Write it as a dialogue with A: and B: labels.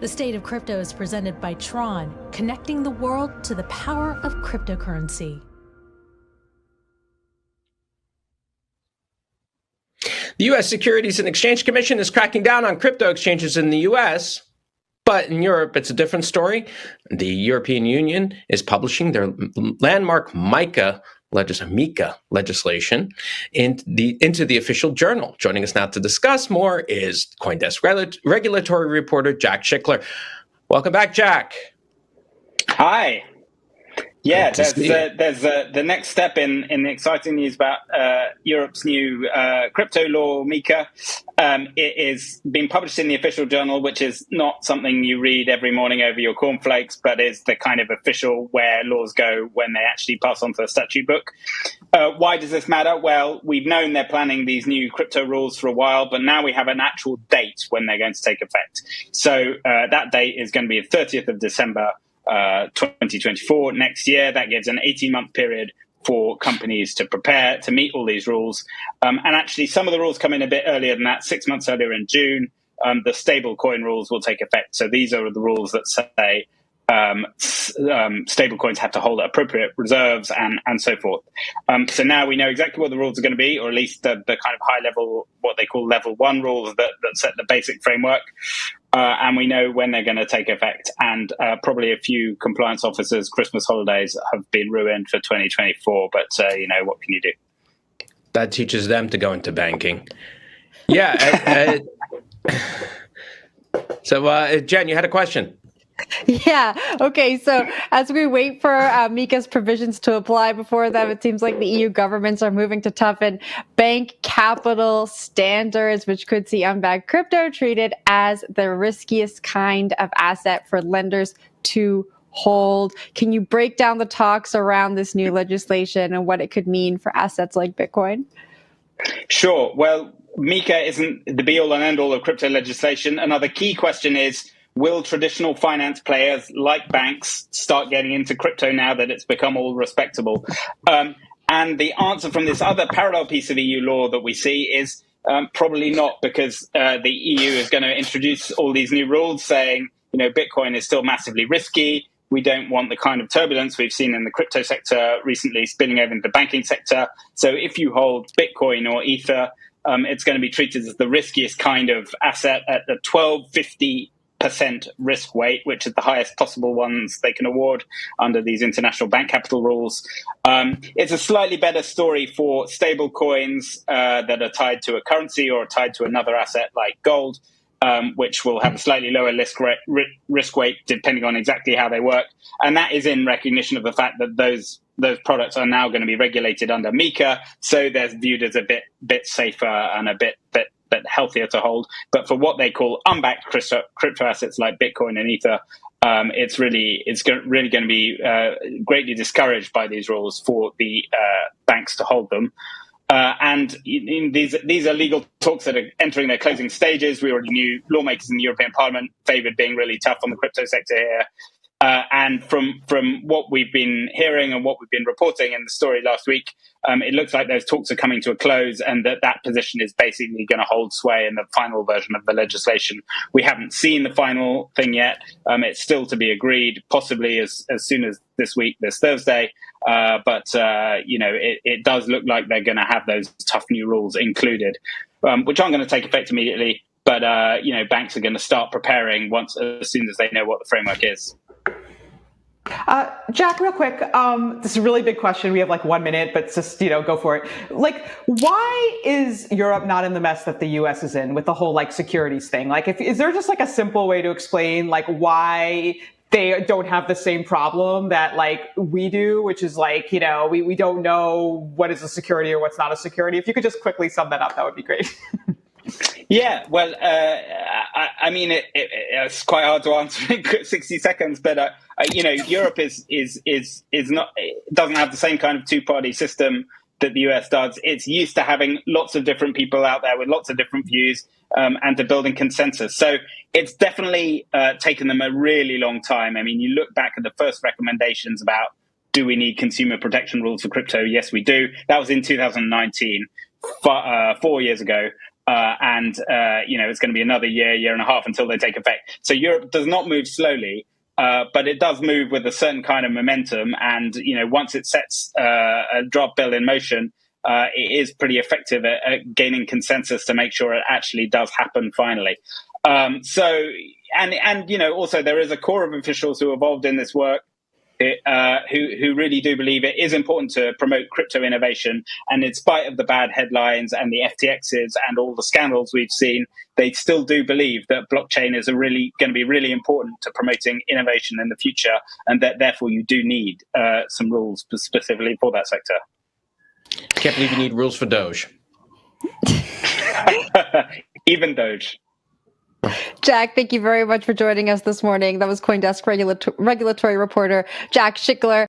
A: The State of Crypto is presented by Tron, connecting the world to the power of cryptocurrency.
B: The U.S. Securities and Exchange Commission is cracking down on crypto exchanges in the U.S., but in Europe, it's a different story. The European Union is publishing their landmark MiCA legislation into the official journal. Joining us now to discuss more is CoinDesk regulatory reporter Jack Schickler. Welcome back, Jack.
C: Hi. Yeah, there's the next step in the exciting news about Europe's new crypto law, MiCA. It is being published in the official journal, which is not something you read every morning over your cornflakes, but is the kind of official where laws go when they actually pass on to the statute book. Why does this matter? Well, we've known they're planning these new crypto rules for a while, but now we have an actual date when they're going to take effect. So that date is going to be the 30th of December 2024 next year. That gives an 18-month period for companies to prepare to meet all these rules. And actually, some of the rules come in a bit earlier than that, 6 months earlier in June. The stable coin rules will take effect. So these are the rules that say stable coins have to hold appropriate reserves and so forth. So now we know exactly what the rules are going to be, or at least the kind of high level, what they call level 1 rules that set the basic framework. And we know when they're going to take effect. And probably a few compliance officers' Christmas holidays have been ruined for 2024. But, what can you do?
B: That teaches them to go into banking. Yeah. So, Jen, you had a question.
D: Yeah. Okay. So as we wait for MiCA's provisions to apply, before that, it seems like the EU governments are moving to toughen bank capital standards, which could see unbanked crypto treated as the riskiest kind of asset for lenders to hold. Can you break down the talks around this new legislation and what it could mean for assets like Bitcoin?
C: Sure. Well, MiCA isn't the be-all and end-all of crypto legislation. Another key question is, will traditional finance players like banks start getting into crypto now that it's become all respectable? And the answer from this other parallel piece of EU law that we see is probably not, because the EU is going to introduce all these new rules saying, Bitcoin is still massively risky. We don't want the kind of turbulence we've seen in the crypto sector recently spilling over into the banking sector. So if you hold Bitcoin or Ether, it's going to be treated as the riskiest kind of asset at the 1250% risk weight, which is the highest possible ones they can award under these international bank capital rules. It's a slightly better story for stable coins that are tied to a currency or tied to another asset like gold, which will have a slightly lower risk weight depending on exactly how they work. And that is in recognition of the fact that those products are now going to be regulated under MiCA, so they're viewed as a bit safer and a bit healthier to hold. But for what they call unbacked crypto assets like Bitcoin and Ether, it's really going to be greatly discouraged by these rules for the banks to hold them. And these are legal talks that are entering their closing stages. We already knew lawmakers in the European Parliament favoured being really tough on the crypto sector here. And from what we've been hearing and what we've been reporting in the story last week, it looks like those talks are coming to a close, and that position is basically going to hold sway in the final version of the legislation. We haven't seen the final thing yet. It's still to be agreed, possibly as soon as this Thursday. But it does look like they're going to have those tough new rules included, which aren't going to take effect immediately. But banks are going to start preparing as soon as they know what the framework is.
E: Jack, real quick, this is a really big question. We have 1 minute, but just, go for it. Why is Europe not in the mess that the US is in with the whole securities thing? Is there just a simple way to explain why they don't have the same problem that we do, which is we don't know what is a security or what's not a security? If you could just quickly sum that up, that would be great.
C: Yeah, well, it's quite hard to answer in 60 seconds, but Europe doesn't have the same kind of two-party system that the US does. It's used to having lots of different people out there with lots of different views, and to building consensus. So it's definitely taken them a really long time. I mean, you look back at the first recommendations about, do we need consumer protection rules for crypto? Yes, we do. That was in 2019. 4 years ago. It's going to be another year and a half until they take effect. So Europe does not move slowly, but it does move with a certain kind of momentum. And, once it sets a draft bill in motion, it is pretty effective at gaining consensus to make sure it actually does happen finally. Also there is a core of officials who are involved in this work who really do believe it is important to promote crypto innovation. And in spite of the bad headlines and the FTXs and all the scandals we've seen, they still do believe that blockchain is going to be really important to promoting innovation in the future, and that therefore you do need some rules specifically for that sector.
B: Can't believe you need rules for Doge.
C: Even Doge.
D: Jack, thank you very much for joining us this morning. That was CoinDesk regulatory reporter Jack Schickler.